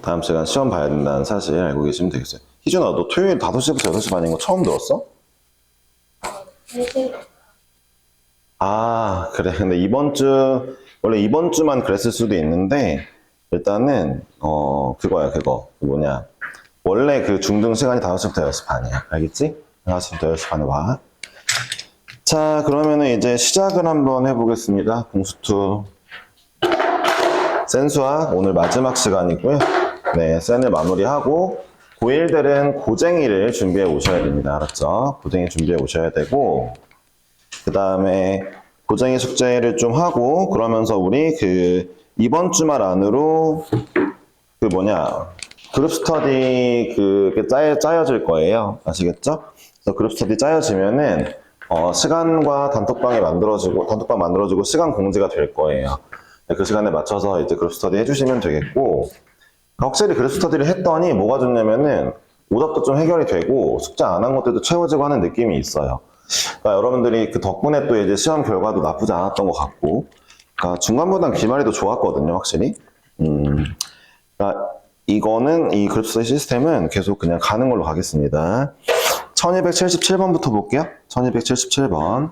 다음 시간 시험 봐야 된다는 사실 알고 계시면 되겠어요. 희준아, 너 토요일 5시부터 6시 반인 거 처음 들었어? 아, 그래. 근데 원래 이번 주만 그랬을 수도 있는데, 일단은, 그거야, 그거. 원래 그 중등 시간이 5시부터 6시 반이야. 알겠지? 5시부터 6시 반에 와. 자, 그러면은 이제 시작을 한번 해보겠습니다. 공수투. 센수학 오늘 마지막 시간이고요. 네, 센을 마무리하고, 고1들은 고쟁이를 준비해 오셔야 됩니다. 알았죠? 고쟁이 준비해 오셔야 되고, 그 다음에 고쟁이 숙제를 좀 하고, 그러면서 우리 이번 주말 안으로 그룹 스터디 그게 짜여질 거예요. 아시겠죠? 그래서 그룹 스터디 짜여지면은, 시간과 단톡방 만들어지고 시간 공지가 될 거예요. 그 시간에 맞춰서 이제 그룹 스터디 해주시면 되겠고, 확실히 그룹 스터디를 했더니 뭐가 좋냐면은, 오답도 좀 해결이 되고, 숙제 안 한 것들도 채워지고 하는 느낌이 있어요. 그러니까 여러분들이 그 덕분에 또 이제 시험 결과도 나쁘지 않았던 것 같고, 그러니까 중간보단 기말이 더 좋았거든요, 확실히. 그러니까 이거는, 이 그룹 스터디 시스템은 계속 그냥 가는 걸로 가겠습니다. 1277번부터 볼게요. 1277번.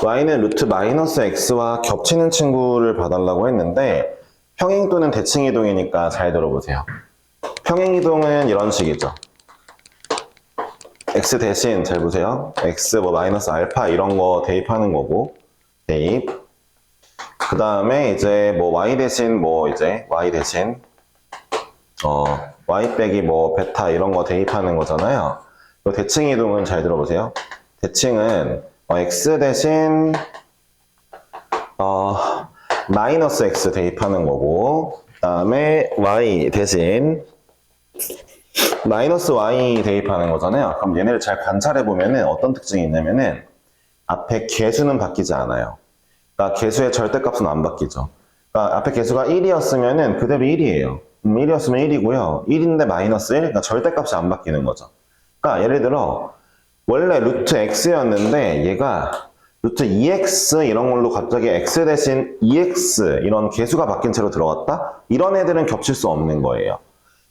y는 루트 마이너스 x와 겹치는 친구를 봐달라고 했는데, 평행이동은 대칭이동이니까 잘 들어보세요. 평행이동은 이런 식이죠. x 대신, 잘 보세요. x 마이너스 알파 이런 거 대입하는 거고, 대입. 그 다음에 이제 y 대신 y 빼기 베타 이런 거 대입하는 거잖아요. 대칭이동은 잘 들어보세요. 대칭은 x 대신 마이너스 x 대입하는 거고, 그 다음에 y 대신 마이너스 y 대입하는 거잖아요. 그럼 얘네를 잘 관찰해 보면은 어떤 특징이 있냐면은 앞에 개수는 바뀌지 않아요. 그러니까 개수의 절대값은 안 바뀌죠. 그러니까 앞에 개수가 1이었으면은 그대로 1이에요. 1이었으면 1이고요. 1인데 마이너스 1, 그러니까 절대값이 안 바뀌는 거죠. 그러니까 예를 들어 원래 루트 x였는데 얘가 루트 2x 이런 걸로 갑자기 x 대신 2x 이런 개수가 바뀐 채로 들어갔다? 이런 애들은 겹칠 수 없는 거예요.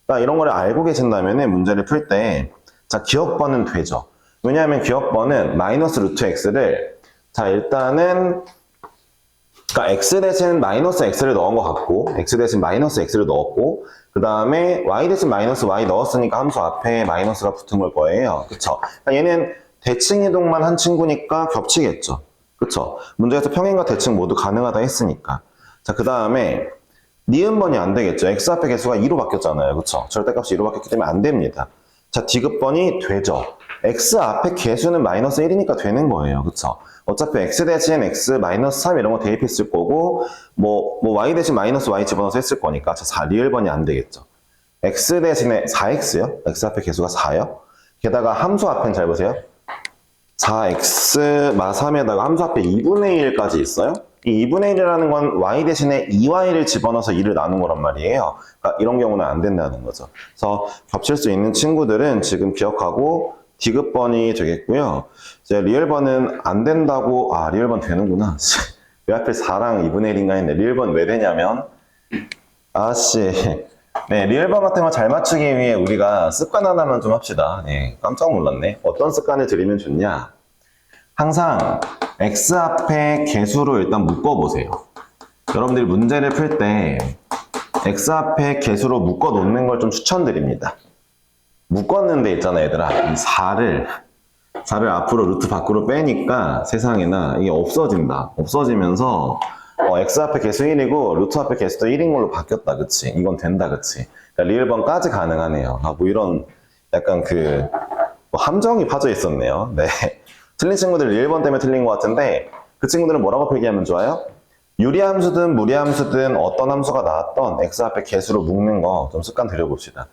그러니까 이런 거를 알고 계신다면 문제를 풀 때, 자, 기억번은 되죠. 왜냐하면 기억번은 마이너스 루트 x를, 자, 일단은, 그러니까 x 대신 마이너스 x를 넣은 것 같고, x 대신 마이너스 x를 넣었고, 그 다음에 y 대신 마이너스 y 넣었으니까 함수 앞에 마이너스가 붙은 걸 거예요. 그쵸? 그러니까 얘는 대칭 이동만 한 친구니까 겹치겠죠. 그쵸? 문제에서 평행과 대칭 모두 가능하다 했으니까. 자, 그 다음에, 니은번이 안 되겠죠. x 앞에 개수가 2로 바뀌었잖아요. 그쵸? 절대값이 2로 바뀌었기 때문에 안 됩니다. 자, 디귿번이 되죠. x 앞에 개수는 마이너스 1이니까 되는 거예요. 그쵸? 어차피 x 대신 x 마이너스 3 이런 거 대입했을 거고, y 대신 마이너스 y 집어넣어서 했을 거니까. 자, 4, 리을번이 안 되겠죠. x 대신에 4x요? x 앞에 개수가 4요? 게다가 함수 앞엔 잘 보세요. 4x 마 3에다가 함수 앞에 2분의 1까지 있어요? 이 2분의 1이라는 건 y 대신에 2y를 집어넣어서 2를 나눈 거란 말이에요. 그러니까 이런 경우는 안 된다는 거죠. 그래서 겹칠 수 있는 친구들은 지금 기억하고 디귿번이 되겠고요. 이제 리을번은 안 된다고, 리을번 되는구나. 왜 하필 4랑 2분의 1인가 했네. 리을번 왜 되냐면, 네, 리을번 같은 거 잘 맞추기 위해 우리가 습관 하나만 좀 합시다. 네, 깜짝 놀랐네. 어떤 습관을 들이면 좋냐? 항상 x 앞에 개수로 일단 묶어보세요. 여러분들이 문제를 풀 때 x 앞에 개수로 묶어 놓는 걸 좀 추천드립니다. 묶었는데 있잖아, 얘들아. 이 4를 앞으로 루트 밖으로 빼니까 세상에나 이게 없어진다. 없어지면서 x 앞에 개수 1이고 루트 앞에 개수도 1인 걸로 바뀌었다. 그치? 이건 된다. 그치? 그러니까 리을번까지 가능하네요. 이런 약간 함정이 파져 있었네요. 네. 틀린 친구들 1번 때문에 틀린 것 같은데 그 친구들은 뭐라고 필기하면 좋아요? 유리함수든 무리함수든 어떤 함수가 나왔던 x 앞에 개수로 묶는 거 좀 습관 들여봅시다.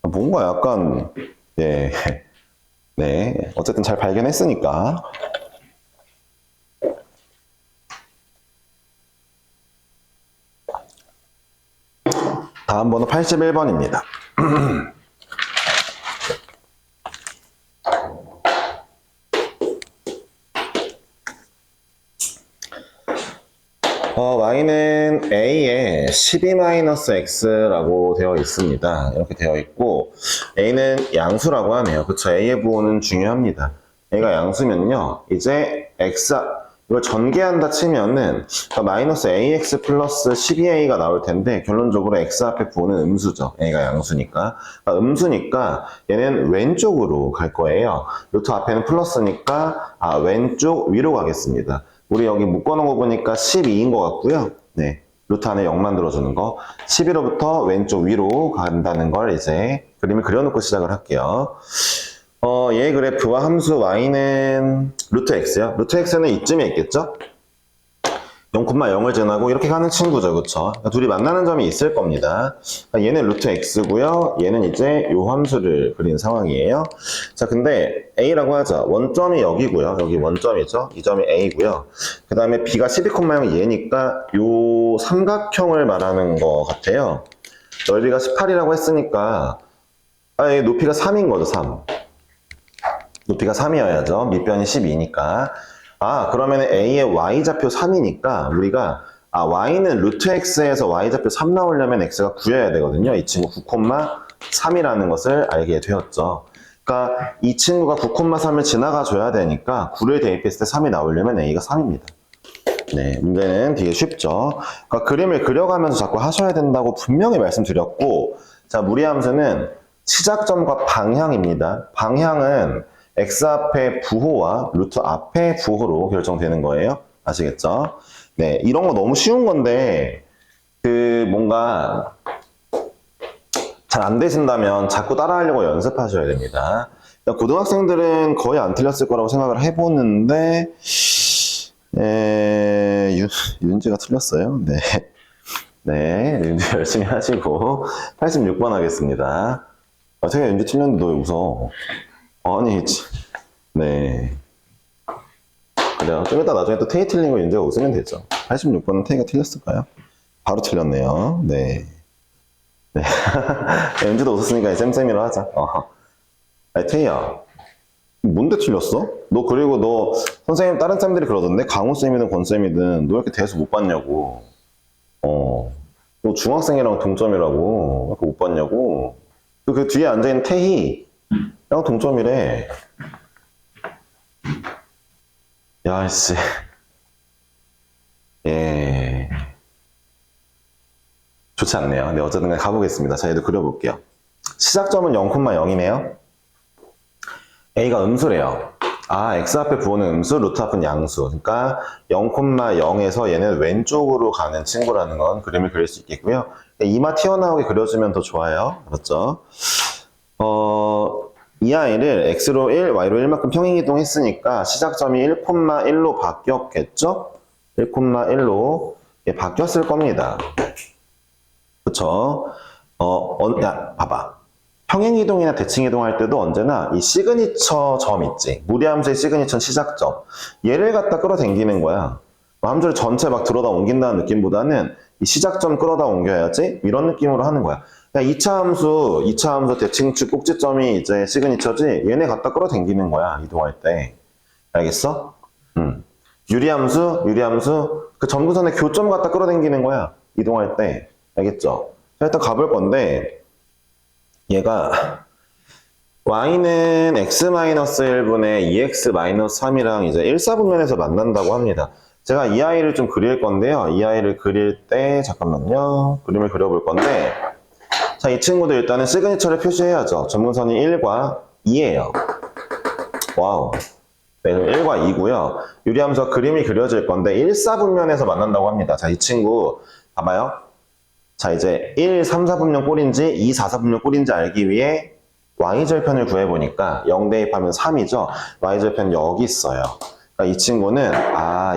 뭔가 약간 네, 어쨌든 잘 발견했으니까. 다음 번호 81번입니다. y는 a에 12-x라고 되어 있습니다. 이렇게 되어 있고, a는 양수라고 하네요. 그쵸? a의 부호는 중요합니다. a가 양수면요, 이제 이걸 전개한다 치면은, 그러니까 마이너스 ax 플러스 12a가 나올 텐데, 결론적으로 x 앞에 부호는 음수죠. a가 양수니까. 그러니까 음수니까, 얘는 왼쪽으로 갈 거예요. 루트 앞에는 플러스니까, 왼쪽 위로 가겠습니다. 우리 여기 묶어놓은 거 보니까 12인 것 같고요. 네. 루트 안에 0 만들어주는 거. 11로부터 왼쪽 위로 간다는 걸 이제 그림을 그려놓고 시작을 할게요. 얘 그래프와 함수 y는 루트 x요. 루트 x는 이쯤에 있겠죠? 0,0을 지나고 이렇게 가는 친구죠. 그쵸? 그러니까 둘이 만나는 점이 있을 겁니다. 그러니까 얘는 루트 x고요. 얘는 이제 요 함수를 그린 상황이에요. 자, 근데 a라고 하자. 원점이 여기고요. 여기 원점이죠. 이 점이 a고요. 그 다음에 b가 12,0이 얘니까 요 삼각형을 말하는 것 같아요. 넓이가 18이라고 했으니까 얘 높이가 3인 거죠. 3. 높이가 3이어야죠. 밑변이 12니까. 그러면 A의 Y좌표 3이니까 우리가 Y는 루트 X에서 Y좌표 3 나오려면 X가 9여야 되거든요. 이 친구 9,3이라는 것을 알게 되었죠. 그러니까 이 친구가 9,3을 지나가 줘야 되니까 9를 대입했을 때 3이 나오려면 A가 3입니다. 네, 문제는 되게 쉽죠. 그러니까 그림을 그려가면서 자꾸 하셔야 된다고 분명히 말씀드렸고, 자, 무리함수는 시작점과 방향입니다. 방향은 x 앞의 부호와 루트 앞의 부호로 결정되는 거예요. 아시겠죠? 네, 이런 거 너무 쉬운 건데 뭔가 잘 안 되신다면 자꾸 따라하려고 연습하셔야 됩니다. 고등학생들은 거의 안 틀렸을 거라고 생각을 해보는데 윤지가 틀렸어요. 네. 네, 윤지 열심히 하시고 86번 하겠습니다. 제가 윤지 틀렸는데 너 왜 웃어? 아니, 네. 그래요. 좀 이따 나중에 또 테이 틀린 거 윤재가 웃으면 되죠. 86번은 테이가 틀렸을까요? 바로 틀렸네요. 네. 네. 윤재도 웃었으니까 쌤쌤이로 하자. 아니, 테이야. 뭔데 틀렸어? 너 그리고 너 선생님 다른 쌤들이 그러던데? 강우쌤이든 권쌤이든 너 왜 이렇게 대수 못 봤냐고. 너 중학생이랑 동점이라고. 왜 이렇게 못 봤냐고. 그 뒤에 앉아있는 태희. 야, 동점이래. 야, 씨. 예. 좋지 않네요. 네, 어쨌든 간에 가보겠습니다. 자, 얘도 그려볼게요. 시작점은 0,0이네요. A가 음수래요. X 앞에 부호는 음수, 루트 앞은 양수. 그러니까 0,0에서 얘는 왼쪽으로 가는 친구라는 건 그림을 그릴 수 있겠고요. 이마 튀어나오게 그려주면 더 좋아요. 그렇죠? 이 아이를 x로 1, y로 1만큼 평행이동했으니까 시작점이 1,1로 바뀌었겠죠? 1,1로 바뀌었을 겁니다. 그쵸? 야, 봐봐. 평행이동이나 대칭이동할 때도 언제나 이 시그니처 점 있지. 무리함수의 시그니처 시작점. 얘를 갖다 끌어당기는 거야. 함수를 전체 막 들어다 옮긴다는 느낌보다는 이 시작점 끌어다 옮겨야지. 이런 느낌으로 하는 거야. 그러니까 2차 함수 대칭축 꼭지점이 이제 시그니처지. 얘네 갖다 끌어당기는 거야. 이동할 때. 알겠어? 유리함수 그 점근선의 교점 갖다 끌어당기는 거야. 이동할 때. 알겠죠? 자, 일단 가볼 건데 얘가 y는 x-1분의 2x-3이랑 이제 1사분면에서 만난다고 합니다. 제가 이 아이를 좀 그릴 건데요. 이 아이를 그릴 때 잠깐만요. 그림을 그려볼 건데 자, 이 친구도 일단은 시그니처를 표시해야죠. 점근선이 1과 2예요. 와우. 네, 1과 2고요. 유리함수가 그림이 그려질 건데 1사분면에서 만난다고 합니다. 자, 이 친구 봐봐요. 자, 이제 1, 3, 4분면 꼴인지 2, 4, 4분면 꼴인지 알기 위해 y절편을 구해보니까 0 대입하면 3이죠. y절편 여기 있어요. 그러니까 이 친구는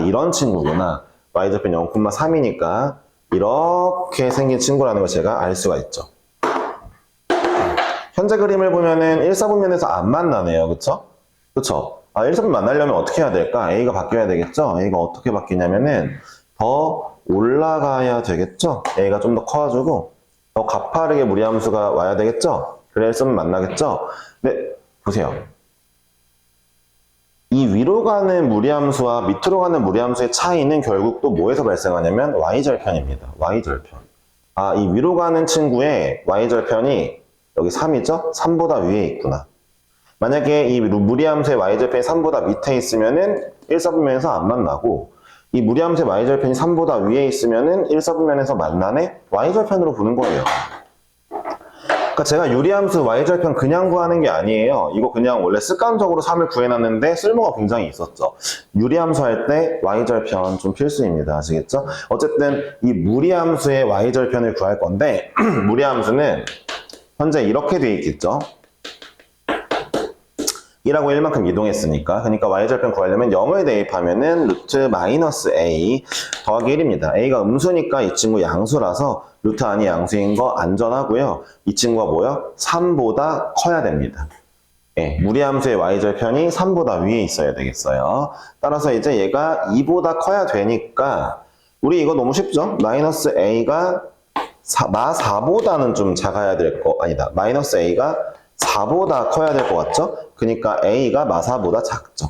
이런 친구구나. y절편 0,3이니까 이렇게 생긴 친구라는 걸 제가 알 수가 있죠. 현재 그림을 보면은 1, 4분면에서 안 만나네요. 그쵸? 그쵸? 1, 4분 만나려면 어떻게 해야 될까? a가 바뀌어야 되겠죠? a가 어떻게 바뀌냐면은 더 올라가야 되겠죠? a가 좀 더 커가지고 더 가파르게 무리함수가 와야 되겠죠? 그래야 1사분 만나겠죠? 네, 보세요. 이 위로 가는 무리함수와 밑으로 가는 무리함수의 차이는 결국 또 뭐에서 발생하냐면 y절편입니다. y절편. 아, 이 위로 가는 친구의 y절편이 여기 3이죠? 3보다 위에 있구나. 만약에 이 무리함수의 y절편이 3보다 밑에 있으면은 1사분면에서 안 만나고, 이 무리함수의 y절편이 3보다 위에 있으면은 1사분면에서 만나네? y절편으로 보는 거예요. 그러니까 제가 유리함수 y절편 그냥 구하는 게 아니에요. 이거 그냥 원래 습관적으로 3을 구해놨는데 쓸모가 굉장히 있었죠. 유리함수 할 때 y절편 좀 필수입니다. 아시겠죠? 어쨌든 이 무리함수의 y절편을 구할 건데 무리함수는 현재 이렇게 돼 있겠죠. 1하고 1만큼 이동했으니까. 그러니까 y절편 구하려면 0을 대입하면은 루트 마이너스 a 더하기 1입니다. a가 음수니까 이 친구 양수라서 루트 안이 양수인 거 안전하고요. 이 친구가 뭐요? 3보다 커야 됩니다. 예, 무리함수의 y절편이 3보다 위에 있어야 되겠어요. 따라서 이제 얘가 2보다 커야 되니까 우리 이거 너무 쉽죠? 마이너스 a가 마 4보다는 좀 작아야 될 거 아니다. 마이너스 a가 4보다 커야 될 것 같죠? 그러니까 a가 마사보다 작죠.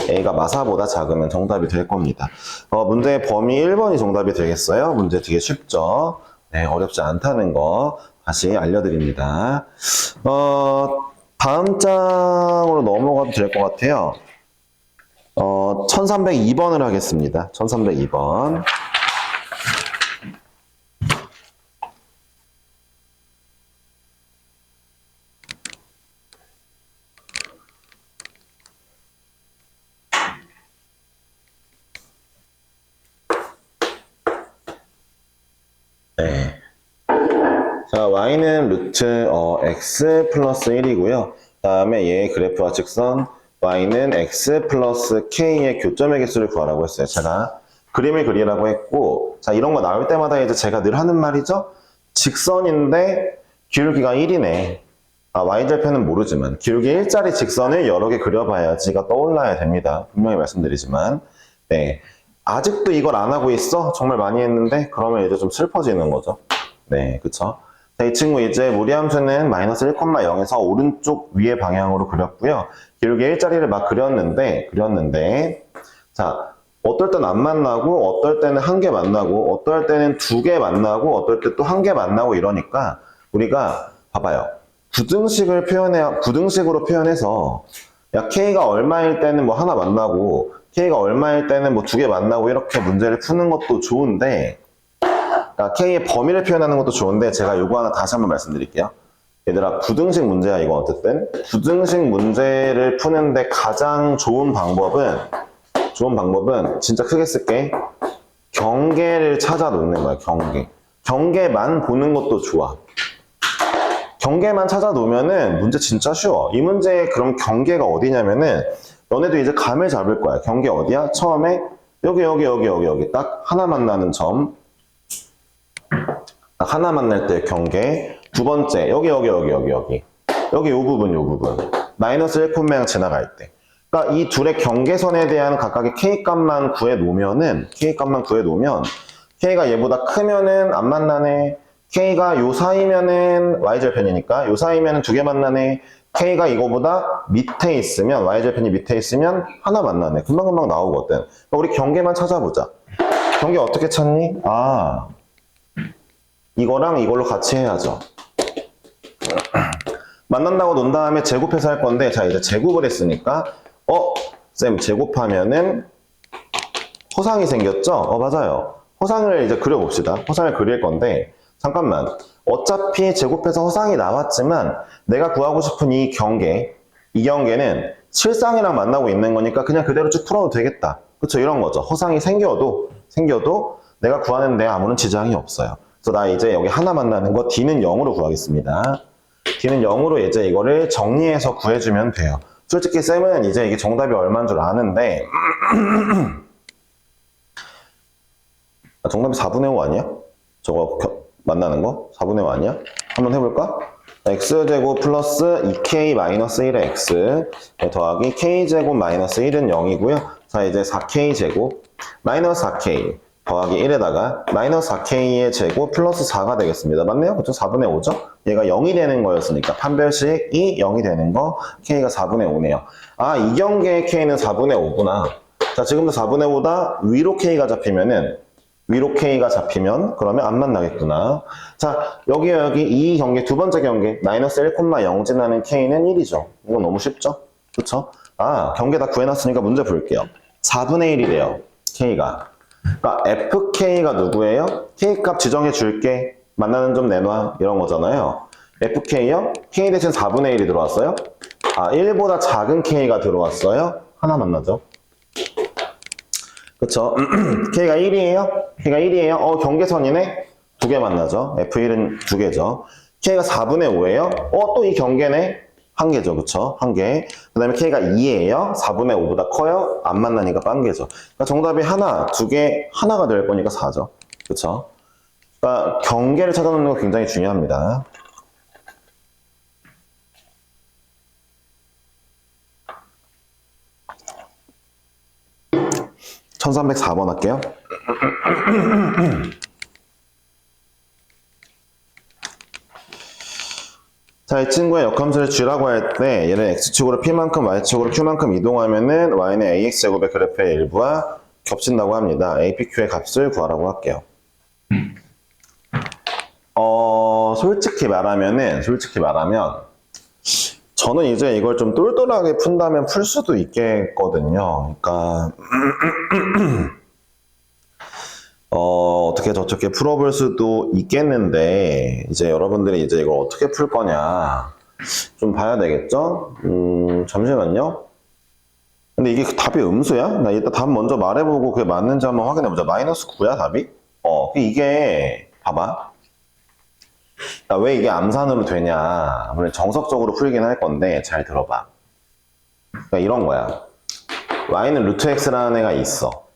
a가 마사보다 작으면 정답이 될 겁니다. 문제의 범위 1번이 정답이 되겠어요? 문제 되게 쉽죠? 네, 어렵지 않다는 거 다시 알려드립니다. 다음 장으로 넘어가도 될 것 같아요. 1302번을 하겠습니다. 1302번. 네. 자, y는 루트 x 플러스 1이고요. 다음에 얘의 그래프와 직선 y는 x 플러스 k의 교점의 개수를 구하라고 했어요. 제가 그림을 그리라고 했고, 자, 이런 거 나올 때마다 이제 제가 늘 하는 말이죠. 직선인데 기울기가 1이네. 아, y절편은 모르지만 기울기 1짜리 직선을 여러 개 그려봐야지가 떠올라야 됩니다. 분명히 말씀드리지만. 네. 아직도 이걸 안 하고 있어? 정말 많이 했는데? 그러면 이제 좀 슬퍼지는 거죠. 네, 그쵸? 자, 이 친구 이제 무리함수는 마이너스 1,0에서 오른쪽 위의 방향으로 그렸고요. 기울기 1짜리를 막 그렸는데, 자, 어떨 땐 안 만나고, 어떨 때는 한 개 만나고, 어떨 때는 두 개 만나고, 어떨 때 또 한 개 만나고 이러니까, 우리가, 봐봐요. 부등식으로 표현해서, 야, K가 얼마일 때는 뭐 하나 만나고, K가 얼마일 때는 뭐 두 개 만나고 이렇게 문제를 푸는 것도 좋은데, 그러니까 K의 범위를 표현하는 것도 좋은데, 제가 요거 하나 다시 한번 말씀드릴게요. 얘들아, 부등식 문제야, 이거 어쨌든. 부등식 문제를 푸는데 가장 좋은 방법은 진짜 크게 쓸게. 경계를 찾아 놓는 거야, 경계. 경계만 보는 것도 좋아. 경계만 찾아 놓으면은 문제 진짜 쉬워. 이 문제의 그럼 경계가 어디냐면은, 너네도 이제 감을 잡을 거야. 경계 어디야? 처음에 여기 딱 하나 만나는 점. 딱 하나 만날 때 경계. 두 번째 여기 요 부분. 마이너스 1,랑 지나갈 때. 그러니까 이 둘의 경계선에 대한 각각의 K값만 구해 놓으면 K가 얘보다 크면은 안 만나네. K가 요 사이면은 Y절편이니까 요 사이면은 두 개 만나네. K가 이거보다 밑에 있으면, Y절편이 밑에 있으면 하나 만나네. 금방금방 나오거든. 그러니까 우리 경계만 찾아보자. 경계 어떻게 찾니? 아, 이거랑 이걸로 같이 해야죠. 만난다고 논 다음에 제곱해서 할 건데, 자, 이제 제곱을 했으니까, 쌤, 제곱하면은 호상이 생겼죠? 맞아요. 호상을 이제 그려봅시다. 호상을 그릴 건데, 잠깐만. 어차피 제곱해서 호상이 나왔지만 내가 구하고 싶은 이 경계는 실상이랑 만나고 있는 거니까 그냥 그대로 쭉 풀어도 되겠다. 그쵸? 이런 거죠. 호상이 생겨도 내가 구하는데 아무런 지장이 없어요. 그래서 나 이제 여기 하나 만나는 거 D는 0으로 구하겠습니다. D는 0으로 이제 이거를 정리해서 구해주면 돼요. 솔직히 쌤은 이제 이게 정답이 얼마인 줄 아는데 정답이 4분의 5 아니야? 저거 만나는 거? 4분의 5 아니야? 한번 해볼까? x제곱 플러스 2k 마이너스 1의 x 더하기 k제곱 마이너스 1은 0이고요. 자, 이제 4k제곱 마이너스 4k 더하기 1에다가 마이너스 4k의 제곱 플러스 4가 되겠습니다. 맞네요? 그쵸? 4분의 5죠? 얘가 0이 되는 거였으니까 판별식이 0이 되는 거 k가 4분의 5네요. 아, 이 경계의 k는 4분의 5구나. 자, 지금도 4분의 5다 위로 k가 잡히면은 위로 k가 잡히면 그러면 안 만나겠구나. 자, 여기 이 경계 두 번째 경계 마이너스 1,0 지나는 k는 1이죠. 이거 너무 쉽죠? 그쵸? 아, 경계 다 구해놨으니까 문제 볼게요. 4분의 1이래요. k가. 그러니까 fk가 누구예요? k값 지정해 줄게. 만나는 점 내놔. 이런 거잖아요. fk요? k 대신 4분의 1이 들어왔어요? 아, 1보다 작은 k가 들어왔어요? 하나 만나죠. 그쵸? k가 1이에요? k가 1이에요? 경계선이네? 두 개 만나죠. f1은 두 개죠. k가 4분의 5예요? 또 이 경계네? 한 개죠. 그쵸? 한 개. 그 다음에 k가 2예요? 4분의 5보다 커요? 안 만나니까 딴 개죠. 그러니까 정답이 하나, 두 개, 하나가 될 거니까 4죠. 그쵸? 그러니까 경계를 찾아놓는 거 굉장히 중요합니다. (1304번) 할게요. 자, 이 친구의 역함수를 g라고 할 때 얘는 x축으로 p만큼 y축으로 q만큼 이동하면은 y는 ax제곱의 그래프의 일부와 겹친다고 합니다. apq의 값을 구하라고 할게요. 솔직히 말하면 저는 이제 이걸 좀 똘똘하게 푼다면 풀 수도 있겠거든요. 그러니까 어떻게 저렇게 풀어볼 수도 있겠는데 이제 여러분들이 이제 이걸 어떻게 풀 거냐 좀 봐야 되겠죠? 잠시만요. 근데 이게 답이 음수야? 나 일단 답 먼저 말해보고 그게 맞는지 한번 확인해보자. 마이너스 9야 답이? 이게 봐봐. 왜 이게 암산으로 되냐. 물론 정석적으로 풀긴 할 건데 잘 들어봐. 그러니까 이런 거야. y는 루트 x라는 애가 있어.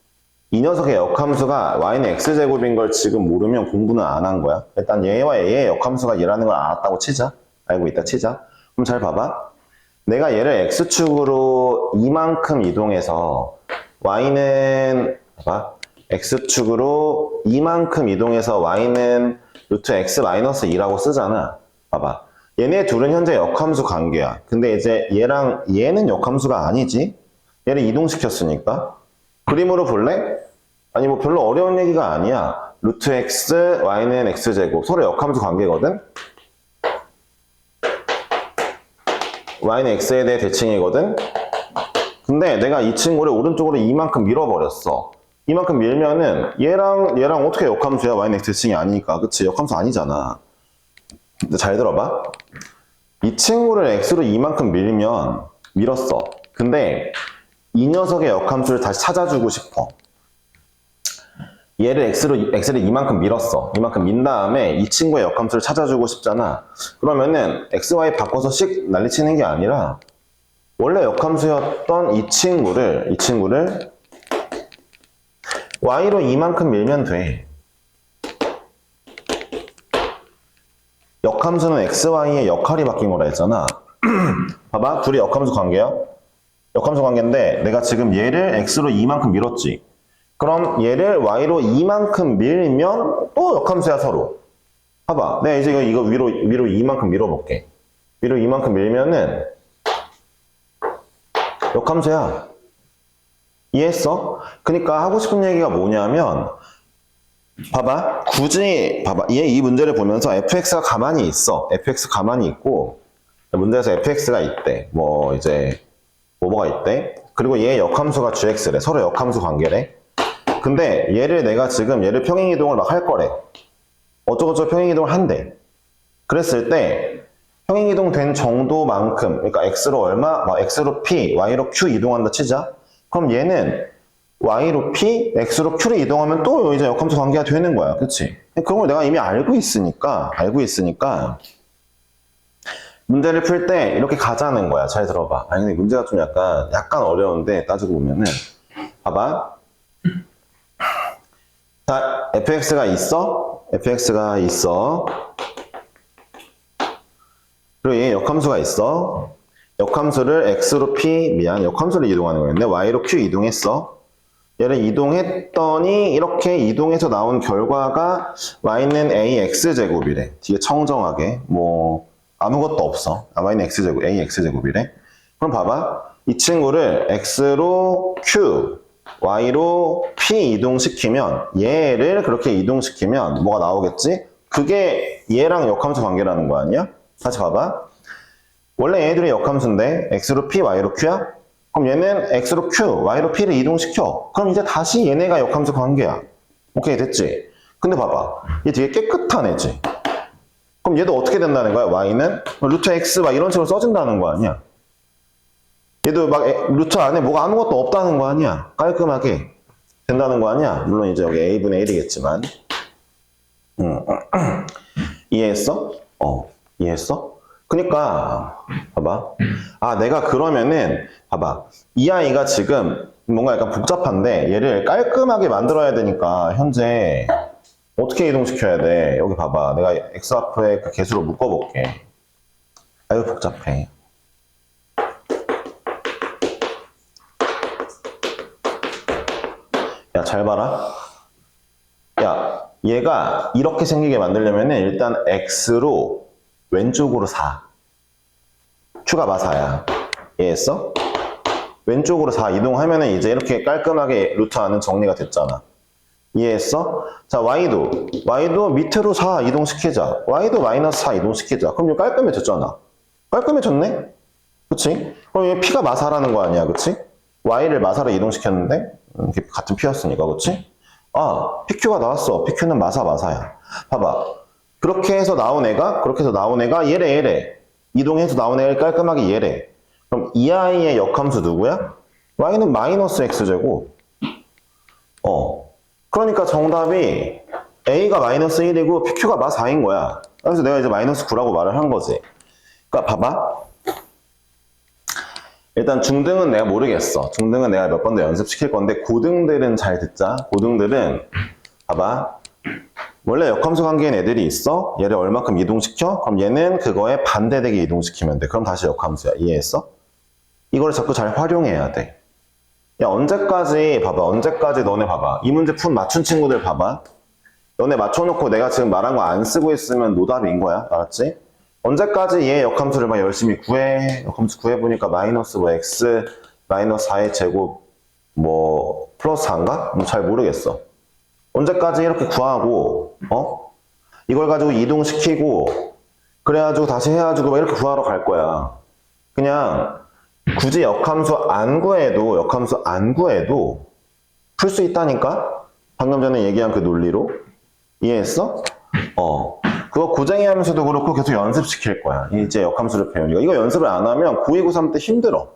이 녀석의 역함수가 y는 x제곱인 걸 지금 모르면 공부는 안 한 거야. 일단 얘와 얘의 역함수가 얘라는 걸 알았다고 치자. 알고 있다 치자. 그럼 잘 봐봐. 내가 얘를 x축으로 이만큼 이동해서 y는 봐봐. x축으로 이만큼 이동해서 y는 루트 x 마이너스 2라고 쓰잖아. 봐봐. 얘네 둘은 현재 역함수 관계야. 근데 이제 얘랑 얘는 역함수가 아니지. 얘를 이동시켰으니까. 그림으로 볼래? 아니 뭐 별로 어려운 얘기가 아니야. 루트 x, y는 x제곱. 서로 역함수 관계거든? y는 x에 대해 대칭이거든? 근데 내가 이 친구를 오른쪽으로 이만큼 밀어버렸어. 이만큼 밀면은 얘랑 어떻게 역함수야? y는 x 대칭이 아니니까. 그치? 역함수 아니잖아. 근데 잘 들어봐. 이 친구를 x로 이만큼 밀었어. 근데 이 녀석의 역함수를 다시 찾아주고 싶어. 얘를 x를 이만큼 밀었어. 이만큼 민 다음에 이 친구의 역함수를 찾아주고 싶잖아. 그러면은 xy 바꿔서 씩 난리치는 게 아니라 원래 역함수였던 이 친구를 y로 이만큼 밀면 돼. 역함수는 xy의 역할이 바뀐 거라 했잖아. 봐봐, 둘이 역함수 관계야. 역함수 관계인데 내가 지금 얘를 x로 이만큼 밀었지. 그럼 얘를 y로 이만큼 밀면 또 역함수야 서로. 봐봐, 내가 이제 이거 위로 이만큼 밀어볼게. 위로 이만큼 밀면은 역함수야. 이해했어? 그러니까 하고 싶은 얘기가 뭐냐면 봐봐, 얘 이 문제를 보면서 fx가 가만히 있어. fx 가만히 있고 문제에서 fx가 있대. 뭐가 있대? 그리고 얘의 역함수가 gx래. 서로 역함수 관계래. 근데 얘를 평행이동을 막 할 거래. 어쩌고저쩌고 평행이동을 한대. 그랬을 때 평행이동 된 정도만큼, 그러니까 x로 x로 p, y로 q 이동한다 치자. 그럼 얘는 y로 p, x로 q를 이동하면 또 이제 역함수 관계가 되는 거야. 그치? 그런 걸 내가 이미 알고 있으니까 문제를 풀 때 이렇게 가자는 거야. 잘 들어봐. 아니, 근데 문제가 좀 약간 어려운데 따지고 보면은 봐봐. 자, fx가 있어. 그리고 얘 역함수가 있어. 역함수를 x로 p, 역함수를 이동하는 거였는데 y로 q 이동했어. 얘를 이동했더니 이렇게 이동해서 나온 결과가 y는 ax제곱이래. 뒤에 청정하게 뭐 아무것도 없어. y는 x제곱, ax제곱이래. 그럼 봐봐. 이 친구를 x로 q, y로 p 이동시키면 얘를 그렇게 이동시키면 뭐가 나오겠지? 그게 얘랑 역함수 관계라는 거 아니야? 다시 봐봐. 원래 얘들이 역함수인데 x로 p, y로 q야? 그럼 얘는 x로 q, y로 p를 이동시켜. 그럼 이제 다시 얘네가 역함수 관계야. 오케이, 됐지? 근데 봐봐. 얘 되게 깨끗한 애지? 그럼 얘도 어떻게 된다는 거야? y는 루트 x, y 이런 식으로 써진다는 거 아니야? 얘도 막 루트 안에 뭐가 아무것도 없다는 거 아니야? 깔끔하게 된다는 거 아니야? 물론 이제 여기 a분의 1이겠지만. 이해했어? 이해했어? 그니까 봐봐. 아, 내가 그러면은 봐봐. 이 아이가 지금 뭔가 약간 복잡한데 얘를 깔끔하게 만들어야 되니까 현재 어떻게 이동시켜야 돼? 여기 봐봐. 내가 x 앞에 그 개수로 묶어볼게. 아유 복잡해. 야, 잘 봐라. 야, 얘가 이렇게 생기게 만들려면은 일단 x로 왼쪽으로 4. q가 마사야. 이해했어? 왼쪽으로 4 이동하면은 이제 이렇게 깔끔하게 루트 안은 정리가 됐잖아. 이해했어? 자, y도 밑으로 4 이동시키자. y도 마이너스 4 이동시키자. 그럼 이거 깔끔해졌잖아. 깔끔해졌네? 그치? 그럼 이게 p가 마사라는 거 아니야, 그치? y를 마사로 이동시켰는데 이렇게 같은 p였으니까, 그치? 아, pq가 나왔어. pq는 마사야. 봐봐. 그렇게 해서 나온 애가 얘래. 이동해서 나온 애를 깔끔하게 얘래. 그럼 이 아이의 역함수 누구야? y는 마이너스 x제곱. 그러니까 정답이 a가 마이너스 1이고 pq가 마 4인 거야. 그래서 내가 이제 마이너스 9라고 말을 한 거지. 그러니까 봐봐. 일단 중등은 내가 모르겠어. 중등은 내가 몇 번 더 연습시킬 건데 고등들은 잘 듣자. 고등들은 봐봐. 원래 역함수 관계인 애들이 있어. 얘를 얼마큼 이동시켜? 그럼 얘는 그거에 반대되게 이동시키면 돼. 그럼 다시 역함수야. 이해했어? 이걸 자꾸 잘 활용해야 돼. 야, 언제까지 너네 봐봐. 이 문제 맞춘 친구들 봐봐. 너네 맞춰놓고 내가 지금 말한 거 안 쓰고 있으면 노답인 거야. 알았지? 언제까지 얘 역함수를 막 열심히 구해. 역함수 구해보니까 마이너스 뭐 x 마이너스 4의 제곱 뭐 플러스 4인가? 뭐 잘 모르겠어. 언제까지 이렇게 구하고 이걸 가지고 이동시키고 그래가지고 다시 해가지고 막 이렇게 구하러 갈 거야. 그냥 굳이 역함수 안 구해도 풀 수 있다니까? 방금 전에 얘기한 그 논리로. 이해했어? 그거 고쟁이 하면서도 그렇고 계속 연습시킬 거야. 이제 역함수를 배우니까. 이거 연습을 안 하면 고2, 고3 때 힘들어.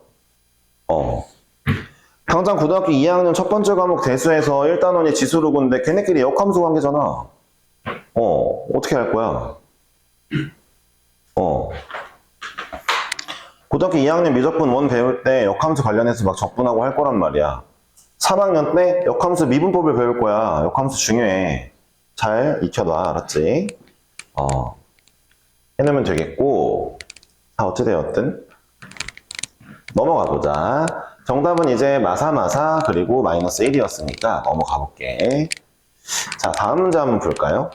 당장 고등학교 2학년 첫 번째 과목 대수에서 1단원이 지수로고인데 걔네끼리 역함수 관계잖아. 어떻게 할 거야? 고등학교 2학년 미적분 1 배울 때 역함수 관련해서 막 적분하고 할 거란 말이야. 3학년 때 역함수 미분법을 배울 거야. 역함수 중요해. 잘 익혀놔. 알았지? 해놓으면 되겠고. 자, 어찌되었든 넘어가 보자. 정답은 이제 마사 그리고 마이너스 1이었으니까 넘어가 볼게. 자, 다음 문제 한번 볼까요?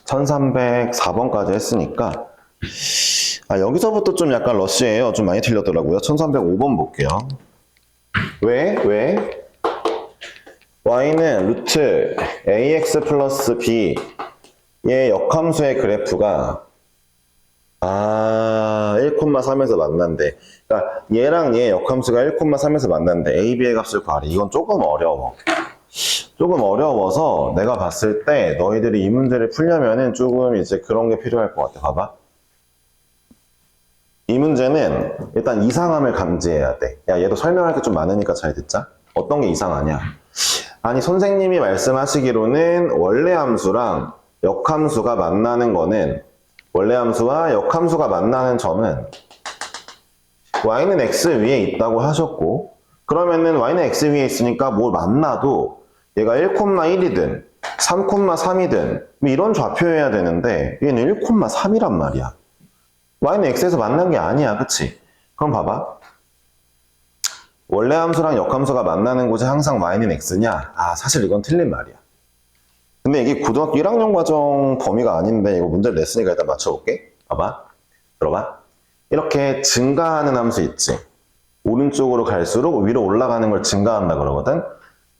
1304번까지 했으니까 여기서부터 좀 약간 러쉬예요. 좀 많이 틀렸더라고요. 1305번 볼게요. 왜? y는 루트 ax 플러스 b의 역함수의 그래프가 1,3에서 만난대. 그러니까 얘랑 얘 역함수가 1,3에서 만난대. a, b의 값을 구하래. 이건 조금 어려워. 조금 어려워서 내가 봤을 때 너희들이 이 문제를 풀려면은 조금 이제 그런 게 필요할 것 같아. 봐봐. 이 문제는 일단 이상함을 감지해야 돼. 야, 얘도 설명할 게 좀 많으니까 잘 듣자. 어떤 게 이상하냐? 아니, 선생님이 말씀하시기로는 원래 함수랑 역함수가 만나는 거는 원래 함수와 역함수가 만나는 점은 y는 x 위에 있다고 하셨고 그러면은 y는 x 위에 있으니까 뭘 만나도 얘가 1,1이든 3,3이든 이런 좌표여야 되는데 얘는 1,3이란 말이야. y는 x에서 만난 게 아니야. 그치? 그럼 봐봐. 원래 함수랑 역함수가 만나는 곳이 항상 y는 x냐? 아, 사실 이건 틀린 말이야. 근데 이게 고등학교 1학년 과정 범위가 아닌데 이거 문제를 냈으니까 일단 맞춰볼게. 봐봐. 들어봐. 이렇게 증가하는 함수 있지. 오른쪽으로 갈수록 위로 올라가는 걸 증가한다 그러거든.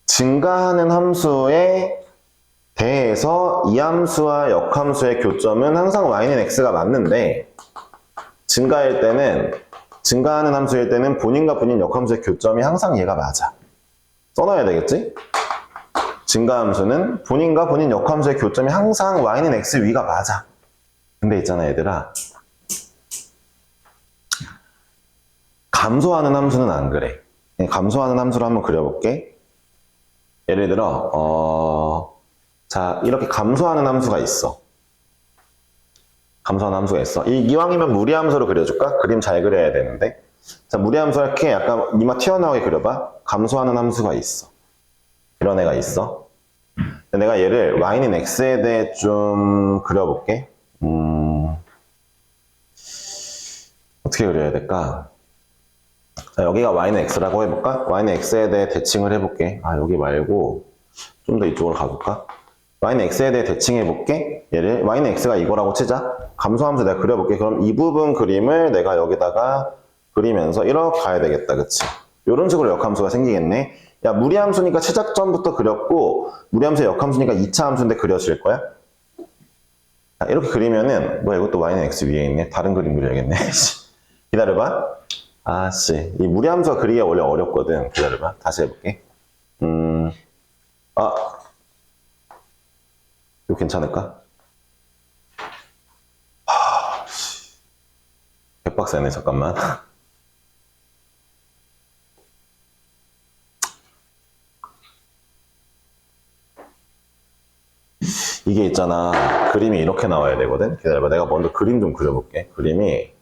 증가하는 함수에 대해서 이 함수와 역함수의 교점은 항상 y는 x가 맞는데 증가하는 함수일 때는 본인과 본인 역함수의 교점이 항상 얘가 맞아. 써놔야 되겠지? 증가함수는 본인과 본인 역함수의 교점이 항상 y는 x 위가 맞아. 근데 있잖아 얘들아. 감소하는 함수는 안 그래. 감소하는 함수를 한번 그려볼게. 예를 들어 자 이렇게 감소하는 함수가 있어. 감소하는 함수가 있어. 이왕이면 무리함수로 그려줄까? 그림 잘 그려야 되는데. 자 무리함수 이렇게 약간 이마 튀어나오게 그려봐. 감소하는 함수가 있어. 이런 애가 있어. 내가 얘를 y는 x에 대해 좀 그려볼게. 어떻게 그려야 될까? 자, 여기가 y는 x라고 해볼까? y는 x에 대해 대칭을 해볼게. 아, 여기 말고 좀 더 이쪽으로 가볼까? y는 x에 대해 대칭해볼게. 얘를 y는 x가 이거라고 치자. 감소함수 내가 그려볼게. 그럼 이 부분 그림을 내가 여기다가 그리면서 이렇게 가야 되겠다. 그치? 이런 식으로 역함수가 생기겠네. 야, 무리함수니까 시작점부터 그렸고 무리함수의 역함수니까 2차 함수인데 그려질 거야? 자, 이렇게 그리면은 뭐야 이것도 y는 x 위에 있네. 다른 그림 그려야겠네. 기다려봐. 아씨, 이 무리함수가 그리기가 원래 어렵거든. 기다려봐. 다시 해볼게. 이거 괜찮을까? 개빡세네, 잠깐만. 이게 있잖아. 그림이 이렇게 나와야 되거든? 기다려봐. 내가 먼저 그림 좀 그려볼게. 그림이.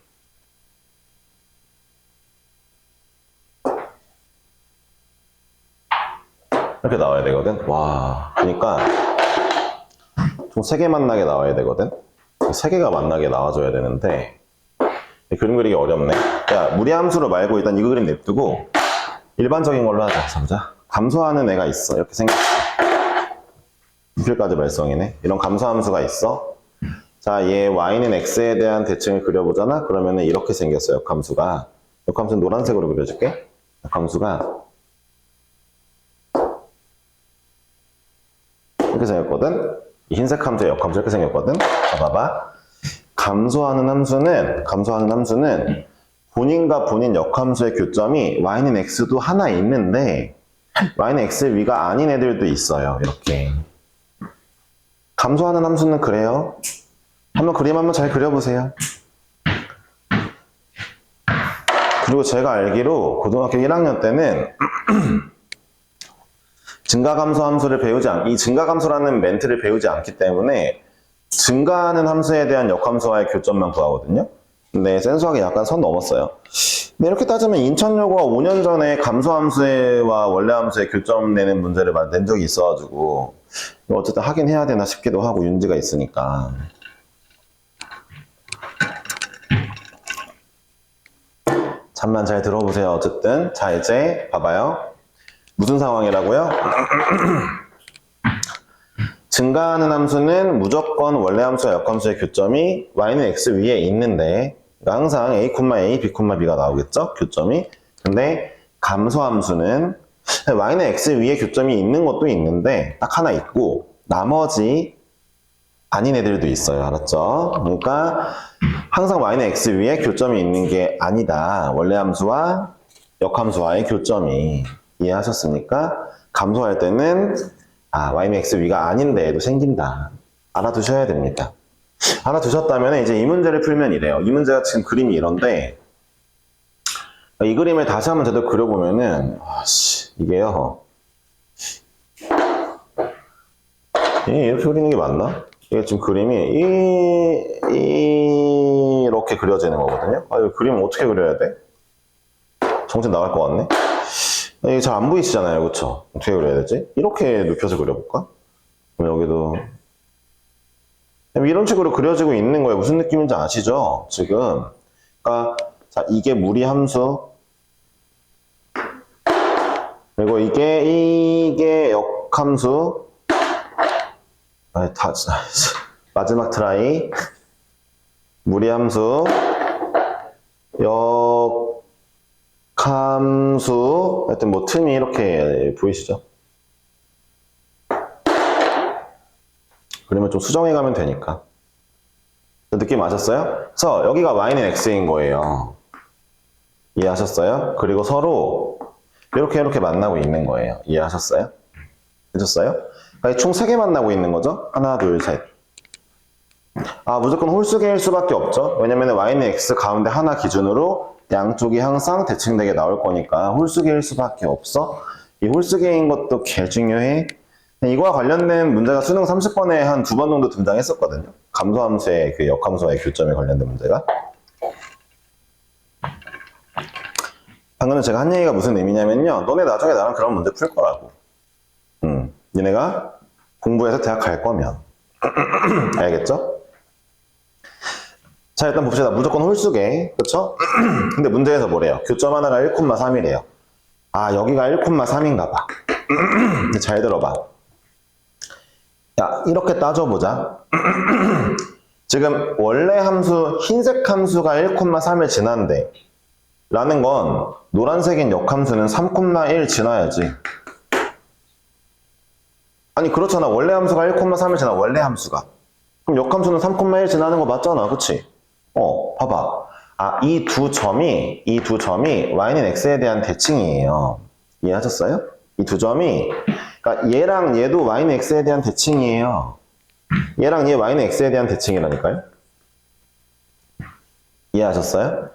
이렇게 나와야 되거든? 와. 그러니까 총 3개 만나게 나와야 되거든? 3개가 만나게 나와줘야 되는데 그림 그리기 어렵네. 야, 무리함수로 말고 일단 이거 그림 냅두고 일반적인 걸로 하자. 보자. 감소하는 애가 있어. 이렇게 생겼어. 부필까지 발성이네. 이런 감소함수가 있어. 자, 얘 y는 x에 대한 대칭을 그려보잖아? 그러면은 이렇게 생겼어요. 역함수가. 역함수는 노란색으로 그려줄게. 역함수가 이렇게 생겼거든? 이 흰색 함수의 역함수 이렇게 생겼거든? 봐봐. 감소하는 함수는 본인과 본인 역함수의 교점이 y는 x도 하나 있는데 y는 x 위가 아닌 애들도 있어요. 이렇게. 감소하는 함수는 그래요. 그림 한번 잘 그려보세요. 그리고 제가 알기로 고등학교 1학년 때는 증가감소 함수를 이 증가감소라는 멘트를 배우지 않기 때문에 증가하는 함수에 대한 역함수와의 교점만 구하거든요. 근데 센수학이 약간 선 넘었어요. 근데 이렇게 따지면 인천여고가 5년 전에 감소함수와 원래함수의 교점 내는 문제를 낸 적이 있어가지고 어쨌든 하긴 해야 되나 싶기도 하고 윤지가 있으니까. 잠만 잘 들어보세요. 어쨌든 자 이제 봐봐요. 무슨 상황이라고요? 증가하는 함수는 무조건 원래 함수와 역함수의 교점이 y는 x 위에 있는데 그러니까 항상 a, a, b, b가 나오겠죠? 교점이. 근데 감소함수는 y는 x 위에 교점이 있는 것도 있는데 딱 하나 있고 나머지 아닌 애들도 있어요. 알았죠? 그러니까 항상 y는 x 위에 교점이 있는 게 아니다. 원래 함수와 역함수와의 교점이. 이해하셨습니까? 감소할 때는 y는 x 위가 아닌데도 생긴다. 알아두셔야 됩니다. 알아두셨다면 이제 이 문제를 풀면 이래요. 이 문제가 지금 그림이 이런데 이 그림을 다시 한번 제대로 그려보면은 이게요. 이렇게 그리는 게 맞나? 이게 지금 그림이 이렇게 그려지는 거거든요. 이 그림을 어떻게 그려야 돼? 정신 나갈 것 같네. 이게 잘 안 보이시잖아요. 그쵸? 어떻게 그려야 되지? 이렇게 눕혀서 그려볼까? 그럼 여기도 이런 식으로 그려지고 있는 거예요. 무슨 느낌인지 아시죠? 지금 그러니까 자 이게 무리함수 그리고 이게 역함수. 마지막 트라이. 무리함수. 역함수. 하여튼 뭐 틈이 이렇게 보이시죠? 그러면 좀 수정해 가면 되니까. 느낌 아셨어요? 그래서 여기가 y는 x인 거예요. 이해하셨어요? 그리고 서로 이렇게 만나고 있는 거예요. 이해하셨어요? 되셨어요? 그러니까 총 3개 만나고 있는 거죠? 하나, 둘, 셋. 아, 무조건 홀수계일 수밖에 없죠. 왜냐면 y는 x 가운데 하나 기준으로 양쪽이 항상 대칭되게 나올 거니까 홀수계일 수밖에 없어. 이 홀수계인 것도 개 중요해. 이거와 관련된 문제가 수능 30번에 한 2번 정도 등장했었거든요. 감소함수의 그 역함수와의 교점에 관련된 문제가. 방금 제가 한 얘기가 무슨 의미냐면요. 너네 나중에 나랑 그런 문제 풀 거라고. 니네가 공부해서 대학 갈 거면. 알겠죠? 자, 일단 봅시다. 무조건 홀수계. 그쵸? 근데 문제에서 뭐래요? 교점 하나가 1,3이래요. 아, 여기가 1,3인가 봐. 잘 들어봐. 야, 이렇게 따져보자. 지금 원래 함수, 흰색 함수가 1,3을 지난데 라는 건 노란색인 역함수는 3,1 지나야지. 아니 그렇잖아. 원래 함수가 1,3을 지나. 원래 함수가. 그럼 역함수는 3,1 지나는 거 맞잖아. 그치? 봐봐. 아, 이 두 점이 y는 x에 대한 대칭이에요. 이해하셨어요? 이 두 점이, 그러니까 얘랑 얘도 y는 x에 대한 대칭이에요. 얘랑 얘 y는 x에 대한 대칭이라니까요? 이해하셨어요?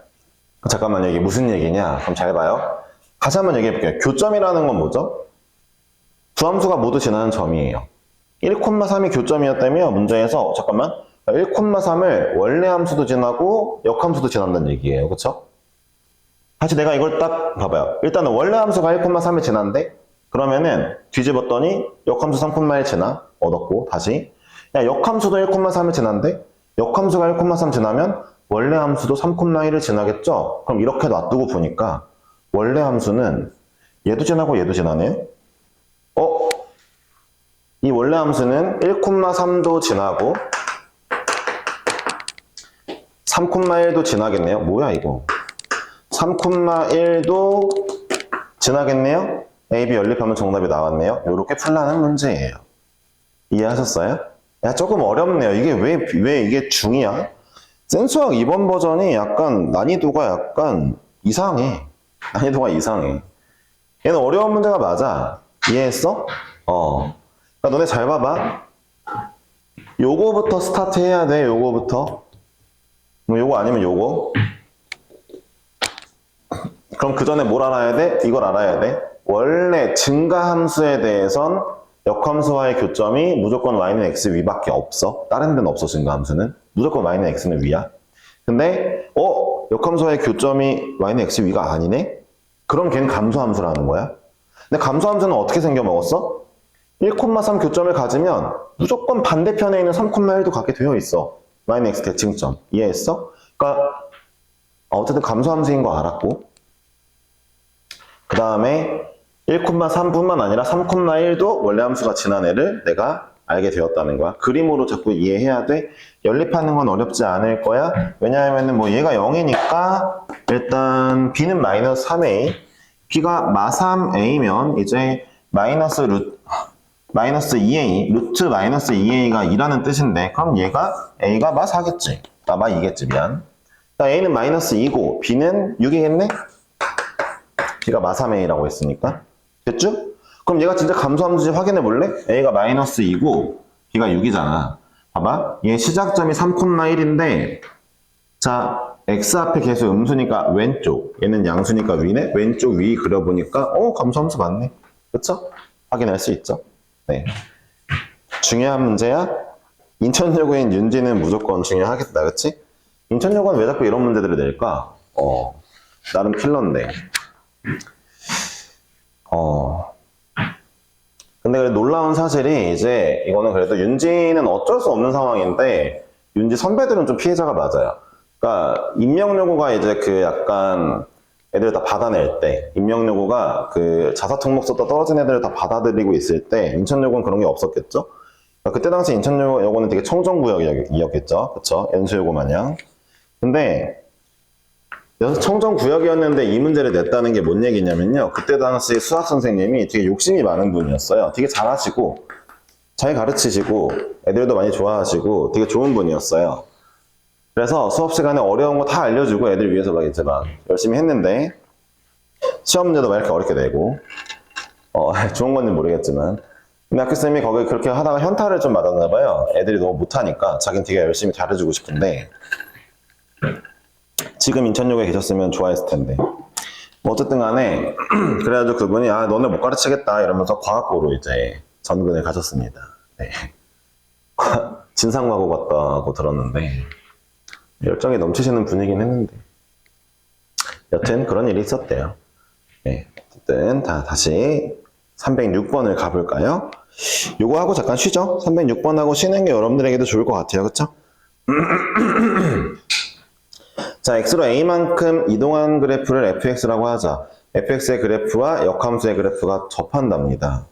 잠깐만요. 이게 무슨 얘기냐? 그럼 잘 봐요. 다시 한번 얘기해 볼게요. 교점이라는 건 뭐죠? 두 함수가 모두 지나는 점이에요. 1,3이 교점이었다면 문제에서 잠깐만 1,3을 원래 함수도 지나고 역함수도 지난다는 얘기예요. 그쵸? 다시 내가 이걸 딱 봐봐요. 일단은 원래 함수가 1,3을 지난데 그러면은 뒤집었더니 역함수 3,1 지나 얻었고 다시 야 역함수도 1,3을 지난데 역함수가 1,3 지나면 원래 함수도 3,1을 지나겠죠? 그럼 이렇게 놔두고 보니까 원래 함수는 얘도 지나고 얘도 지나네요? 이 원래 함수는 1,3도 지나고 3,1도 지나겠네요? 뭐야 이거? 3,1도 지나겠네요? A, B 연립하면 정답이 나왔네요? 이렇게 풀라는 문제예요. 이해하셨어요? 야 조금 어렵네요. 이게 왜 이게 중이야? 센수학 2번 버전이 약간 난이도가 약간 이상해. 난이도가 이상해. 얘는 어려운 문제가 맞아. 이해했어? 그러니까 너네 잘 봐봐. 요거부터 스타트 해야 돼. 요거부터. 뭐 요거 아니면 요거. 그럼 그 전에 뭘 알아야 돼? 이걸 알아야 돼. 원래 증가함수에 대해선 역함수와의 교점이 무조건 y는 x 위밖에 없어. 다른 데는 없어. 증가함수는. 무조건 y는 x는 위야. 근데 역함수와의 교점이 y는 x 위가 아니네? 그럼 걔는 감소함수라는 거야. 근데 감소함수는 어떻게 생겨먹었어? 1,3 교점을 가지면 무조건 반대편에 있는 3,1도 갖게 되어 있어. y는 x 대칭점. 이해했어? 그러니까 어쨌든 감소함수인 거 알았고 그 다음에 1,3뿐만 아니라 3,1도 원래 함수가 지난 애를 내가 알게 되었다는 거야. 그림으로 자꾸 이해해야 돼. 연립하는 건 어렵지 않을 거야. 왜냐하면 뭐 얘가 0이니까 일단 b는 마이너스 3a, b가 마3a면 이제 마이너스 2a, 루트 마이너스 2a가 2라는 뜻인데 그럼 얘가 a가 마4겠지. 마2겠지 미안. 그러니까 a는 마이너스 2고 b는 6이겠네? b가 마3a라고 했으니까. 됐죠? 그럼 얘가 진짜 감소함수인지 확인해 볼래? a가 마이너스 2고 b가 6이잖아. 봐봐. 얘 시작점이 3,1인데 자 x 앞에 계수 음수니까 왼쪽, 얘는 양수니까 위네? 왼쪽 위 그려보니까 감소함수 맞네. 그쵸? 확인할 수 있죠. 네. 중요한 문제야? 인천여고인 윤지는 무조건 중요하겠다. 그치? 인천여고는 왜 자꾸 이런 문제들을 낼까? 나름 킬러인데. 근데 그래 놀라운 사실이 이제 이거는 그래도 윤지는 어쩔 수 없는 상황인데 윤지 선배들은 좀 피해자가 맞아요. 그러니까 인명여고가 이제 그 약간 애들 다 받아낼 때, 임명요구가 그 자사통목서도 떨어진 애들을 다 받아들이고 있을 때, 인천요구는 그런 게 없었겠죠? 그러니까 그때 당시 인천요구는 되게 청정구역이었겠죠? 그쵸? 연수요구 마냥. 근데, 청정구역이었는데 이 문제를 냈다는 게 뭔 얘기냐면요. 그때 당시 수학선생님이 되게 욕심이 많은 분이었어요. 되게 잘하시고, 잘 가르치시고, 애들도 많이 좋아하시고, 되게 좋은 분이었어요. 그래서 수업 시간에 어려운 거 다 알려주고 애들 위해서 막 이제 막 열심히 했는데, 시험 문제도 막 이렇게 어렵게 내고, 좋은 건지 모르겠지만. 근데 학교쌤이 거기 그렇게 하다가 현타를 좀 맞았나 봐요. 애들이 너무 못하니까 자기는 되게 열심히 잘해주고 싶은데, 지금 인천역에 계셨으면 좋아했을 텐데. 뭐 어쨌든 간에, 그래가지고 그분이, 너네 못 가르치겠다 이러면서 과학고로 이제 전근을 가셨습니다. 네. 진상과고 같다고 들었는데, 열정이 넘치시는 분이긴 했는데. 여튼 그런 일이 있었대요. 네. 어쨌든 다시 306번을 가볼까요? 요거 하고 잠깐 쉬죠? 306번 하고 쉬는 게 여러분들에게도 좋을 것 같아요. 그쵸? 자, x로 a만큼 이동한 그래프를 fx라고 하자. fx의 그래프와 역함수의 그래프가 접한답니다.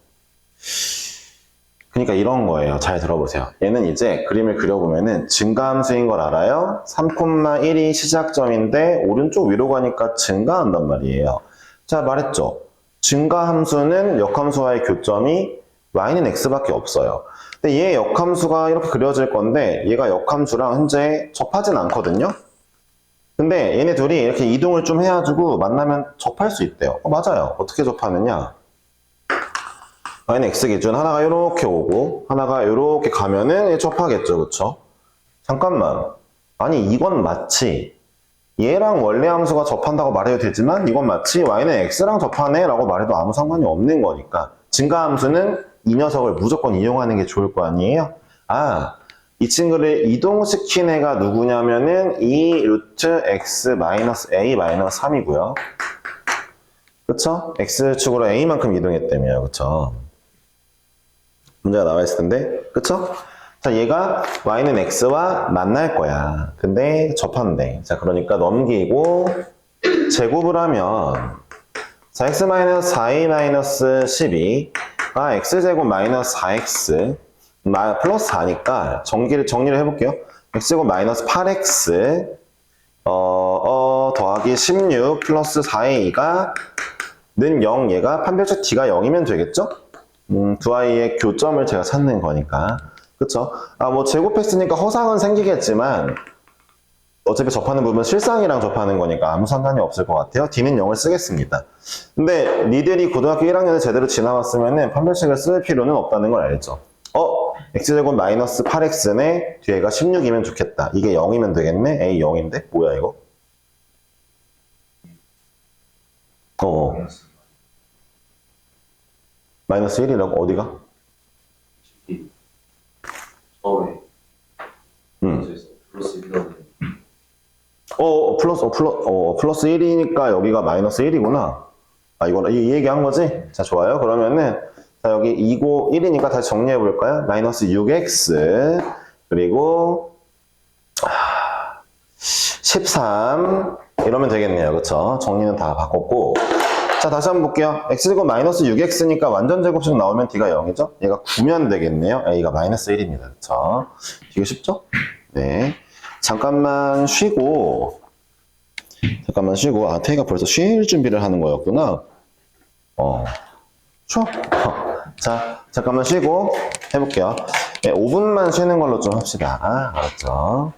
그러니까 이런 거예요. 잘 들어보세요. 얘는 이제 그림을 그려보면은 증가함수인 걸 알아요? 3,1이 시작점인데 오른쪽 위로 가니까 증가한단 말이에요. 자, 말했죠. 증가함수는 역함수와의 교점이 y는 x밖에 없어요. 근데 얘 역함수가 이렇게 그려질 건데 얘가 역함수랑 현재 접하진 않거든요. 근데 얘네 둘이 이렇게 이동을 좀 해가지고 만나면 접할 수 있대요. 맞아요. 어떻게 접하느냐? y는 x 기준 하나가 이렇게 오고 하나가 이렇게 가면은 접하겠죠. 그쵸? 잠깐만. 아니 이건 마치 얘랑 원래 함수가 접한다고 말해도 되지만 이건 마치 y는 x랑 접하네 라고 말해도 아무 상관이 없는 거니까 증가함수는 이 녀석을 무조건 이용하는 게 좋을 거 아니에요? 이 친구를 이동시킨 애가 누구냐면은 2 루트 x 마이너스 a 마이너스 3이고요. 그쵸? x축으로 a만큼 이동했다며요. 그쵸? 문제가 나와 있을 텐데. 그쵸? 자, 얘가 y는 x와 만날 거야. 근데 접한대. 자, 그러니까 넘기고 제곱을 하면 자, x 마이너스 4a 마이너스 12가 x제곱 마이너스 4x 플러스 4니까 정리를 해볼게요. x제곱 마이너스 8x 더하기 16 플러스 4a가 는 0, 얘가 판별적 t가 0이면 되겠죠? 두 아이의 교점을 제가 찾는 거니까. 그쵸? 뭐 제곱했으니까 허상은 생기겠지만 어차피 접하는 부분은 실상이랑 접하는 거니까 아무 상관이 없을 것 같아요. D는 0을 쓰겠습니다. 근데 니들이 고등학교 1학년을 제대로 지나왔으면 판별식을 쓸 필요는 없다는 걸 알죠? x제곱 마이너스 8x네 뒤에가 16이면 좋겠다. 이게 0이면 되겠네? a 0인데? 뭐야 이거? 마이너스 1이라고? 어디가? 처음에 플러스 1이라고 플러스 1이니까 여기가 마이너스 1이구나. 이거는 이 얘기한 거지? 자, 좋아요. 그러면은 자, 여기 2고 1이니까 다시 정리해 볼까요? 마이너스 6x 그리고 13 이러면 되겠네요. 그쵸? 정리는 다 바꿨고 자, 다시 한번 볼게요. x제곱 마이너스 6x니까 완전 제곱식 나오면 d가 0이죠? 얘가 9면 되겠네요. a가 마이너스 1입니다. 그쵸? 이거 쉽죠? 네. 잠깐만 쉬고 태희가 벌써 쉴 준비를 하는 거였구나. 쉬어. 자, 잠깐만 쉬고 해볼게요. 네, 5분만 쉬는 걸로 좀 합시다. 알았죠?